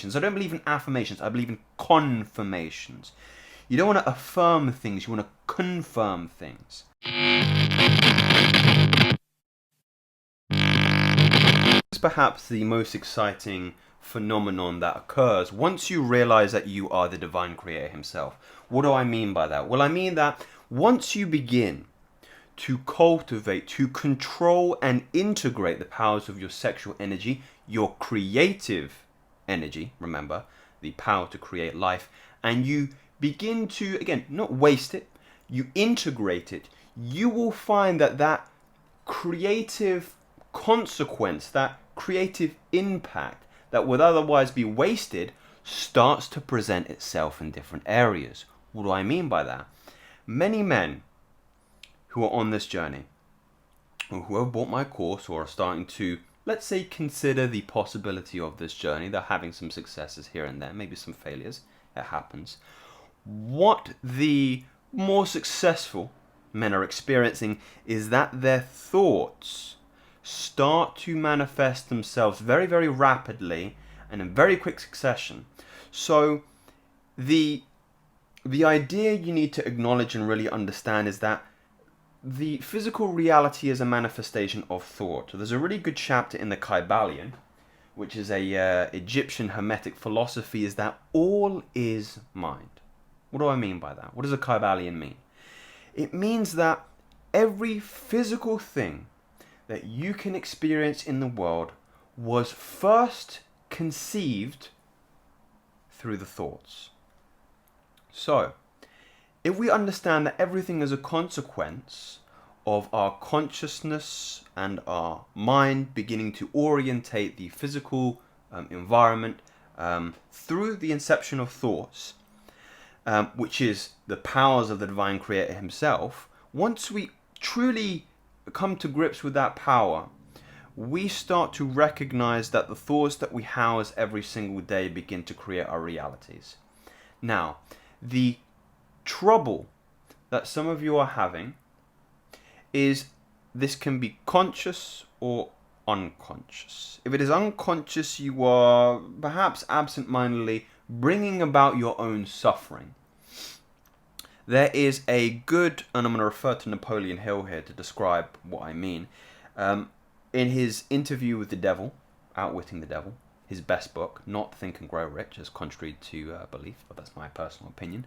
I don't believe in affirmations. I believe in confirmations. You don't want to affirm things. You want to confirm things. This is perhaps the most exciting phenomenon that occurs once you realize that you are the divine creator himself. What do I mean by that? Well, I mean that once you begin to cultivate, to control and integrate the powers of your sexual energy, your creative energy, remember, the power to create life, and you begin to, again, not waste it, you integrate it, you will find that that creative consequence, that creative impact that would otherwise be wasted starts to present itself in different areas. What do I mean by that? Many men who are on this journey, or who have bought my course or are starting to, let's say, consider the possibility of this journey, they're having some successes here and there, maybe some failures, it happens. What the more successful men are experiencing is that their thoughts start to manifest themselves very, very rapidly and in very quick succession. So the idea you need to acknowledge and really understand is that the physical reality is a manifestation of thought. So there's a really good chapter in the Kybalion, which is a Egyptian Hermetic philosophy, is that all is mind. What do I mean by that? What does a Kybalion mean? It means that every physical thing that you can experience in the world was first conceived through the thoughts. So, if we understand that everything is a consequence of our consciousness and our mind beginning to orientate the physical environment through the inception of thoughts, which is the powers of the divine creator himself, once we truly come to grips with that power, we start to recognize that the thoughts that we house every single day begin to create our realities. Now, the trouble that some of you are having is this can be conscious or unconscious. If it is unconscious, you are perhaps absent-mindedly bringing about your own suffering. There is a good, and I'm going to refer to Napoleon Hill here to describe what I mean. In his interview with the devil, Outwitting the Devil, his best book, not Think and Grow Rich, as contrary to belief, but that's my personal opinion.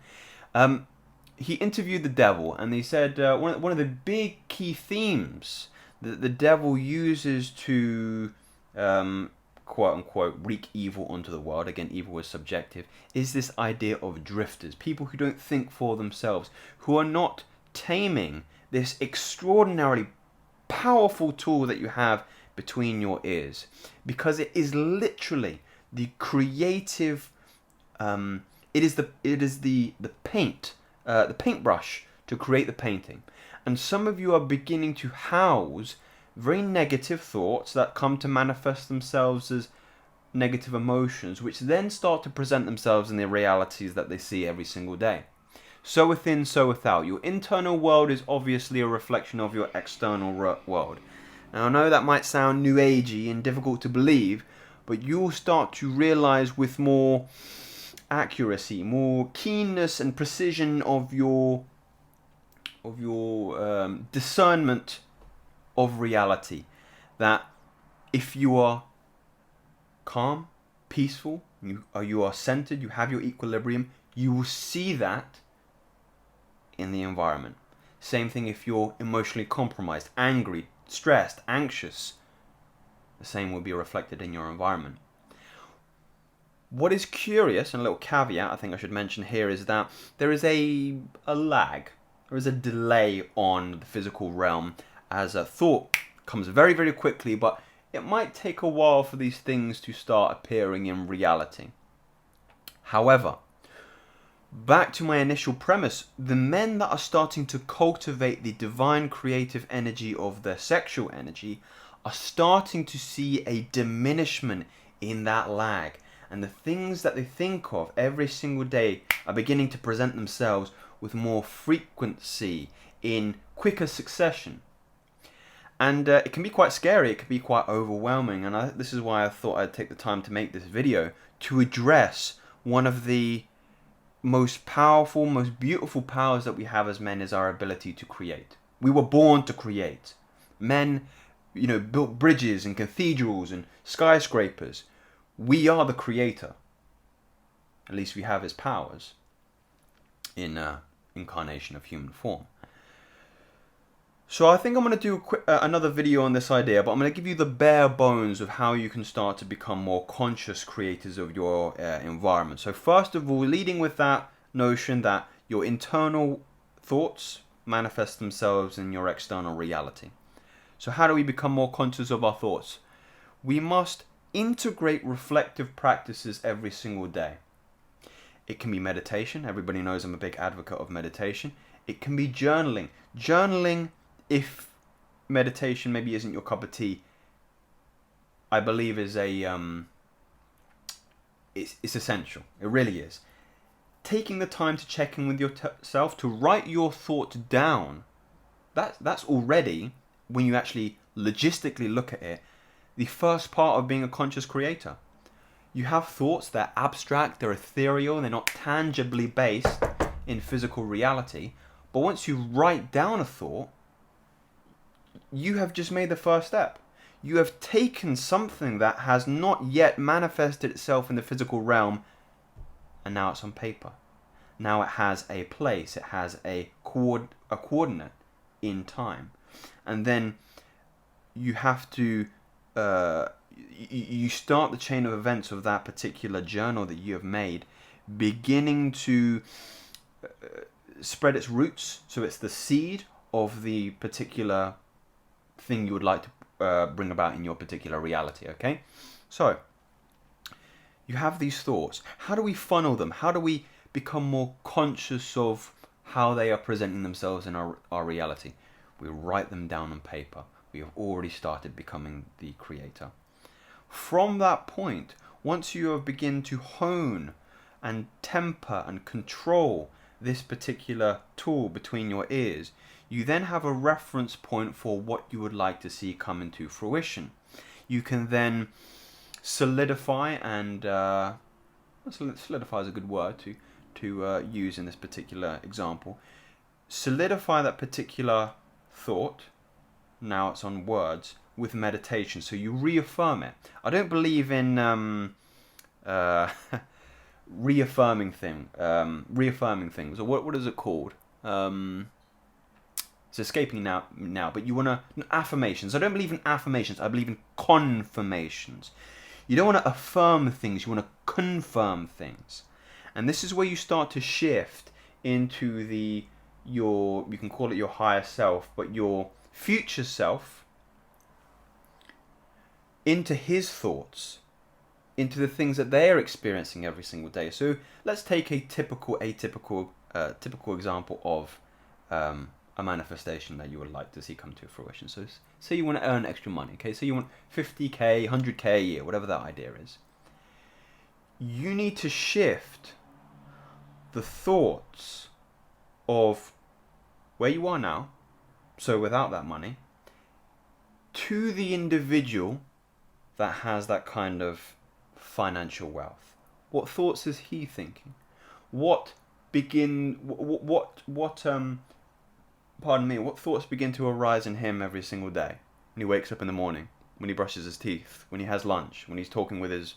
He interviewed the devil, and he said one of the big key themes that the devil uses to quote unquote wreak evil onto the world, again evil is subjective, is this idea of drifters, people who don't think for themselves, who are not taming this extraordinarily powerful tool that you have between your ears, because it is literally the creative it is the paint, the paintbrush to create the painting. And some of you are beginning to house very negative thoughts that come to manifest themselves as negative emotions, which then start to present themselves in the realities that they see every single day. So within, so without. Your internal world is obviously a reflection of your external world. Now I know that might sound new agey and difficult to believe, but you'll start to realize with more accuracy, more keenness and precision of your discernment of reality, that if you are calm, peaceful, you are centered, you have your equilibrium, you will see that in the environment. Same thing if you're emotionally compromised, angry, stressed, anxious, the same will be reflected in your environment. What is curious, and a little caveat I think I should mention here, is that there is a lag, there is a delay on the physical realm, as a thought comes very, very quickly, but it might take a while for these things to start appearing in reality. However, back to my initial premise, the men that are starting to cultivate the divine creative energy of their sexual energy are starting to see a diminishment in that lag. And the things that they think of every single day are beginning to present themselves with more frequency, in quicker succession. And it can be quite scary, it can be quite overwhelming, and this is why I thought I'd take the time to make this video, to address one of the most powerful, most beautiful powers that we have as men, is our ability to create. We were born to create. Men, built bridges and cathedrals and skyscrapers. We are the creator. At least we have his powers in incarnation of human form. So I think I'm going to do another video on this idea, but I'm going to give you the bare bones of how you can start to become more conscious creators of your environment. So first of all, leading with that notion that your internal thoughts manifest themselves in your external reality. So how do we become more conscious of our thoughts? We must integrate reflective practices every single day. It can be meditation. Everybody knows I'm a big advocate of meditation. It can be journaling. Journaling, if meditation maybe isn't your cup of tea, I believe is it's essential. It really is. Taking the time to check in with yourself, to write your thoughts down, that's already, when you actually logistically look at it, the first part of being a conscious creator. You have thoughts, they're abstract, they're ethereal, they're not tangibly based in physical reality. But once you write down a thought, you have just made the first step. You have taken something that has not yet manifested itself in the physical realm, and now it's on paper. Now it has a place, it has a coordinate in time. And then you have to, you start the chain of events of that particular journal that you have made, beginning to spread its roots. So it's the seed of the particular thing you would like to bring about in your particular reality, okay? So you have these thoughts. How do we funnel them? How do we become more conscious of how they are presenting themselves in our reality? We write them down on paper. We have already started becoming the creator. From that point, once you have begun to hone and temper and control this particular tool between your ears, you then have a reference point for what you would like to see come into fruition. You can then solidify, and solidify is a good word to use in this particular example. Solidify that particular thought, now it's on words, with meditation. So you reaffirm it. I don't believe in reaffirming things, or what is it called? It's escaping now, but you want to, affirmations. I don't believe in affirmations, I believe in confirmations. You don't want to affirm things, you want to confirm things. And this is where you start to shift into you can call it your higher self, but your future self, into his thoughts, into the things that they're experiencing every single day. So let's take a typical example of a manifestation that you would like to see come to fruition. So say you want to earn extra money, okay? So you want 50k, 100k a year, whatever that idea is. You need to shift the thoughts of where you are now, so without that money, to the individual that has that kind of financial wealth. What thoughts is he thinking? What thoughts begin to arise in him every single day? When he wakes up in the morning, when he brushes his teeth, when he has lunch, when he's talking with his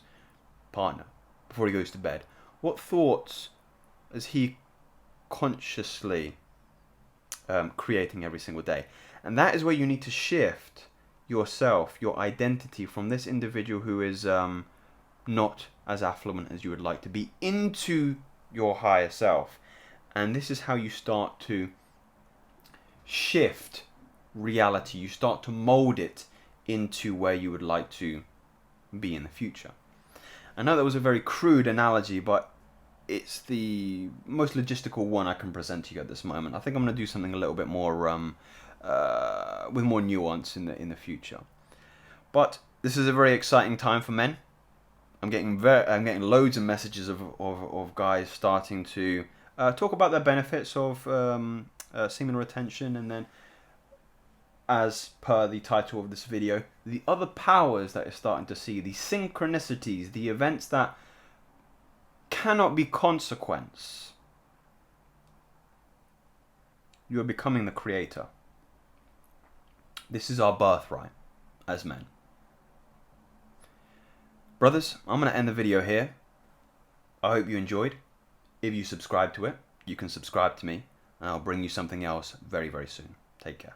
partner, before he goes to bed. What thoughts is he consciously creating every single day? And that is where you need to shift yourself, your identity, from this individual who is not as affluent as you would like to be, into your higher self. And this is how you start to shift reality. You start to mold it into where you would like to be in the future. I know that was a very crude analogy, but it's the most logistical one I can present to you at this moment. I think I'm going to do something a little bit more with more nuance in the future. But this is a very exciting time for men. I'm getting loads of messages of guys starting to talk about the benefits of semen retention, and then as per the title of this video, the other powers that you're starting to see, the synchronicities, the events that cannot be consequence. You are becoming the creator. This is our birthright as men. Brothers, I'm going to end the video here. I hope you enjoyed. If you subscribe to it, you can subscribe to me, and I'll bring you something else very, very soon. Take care.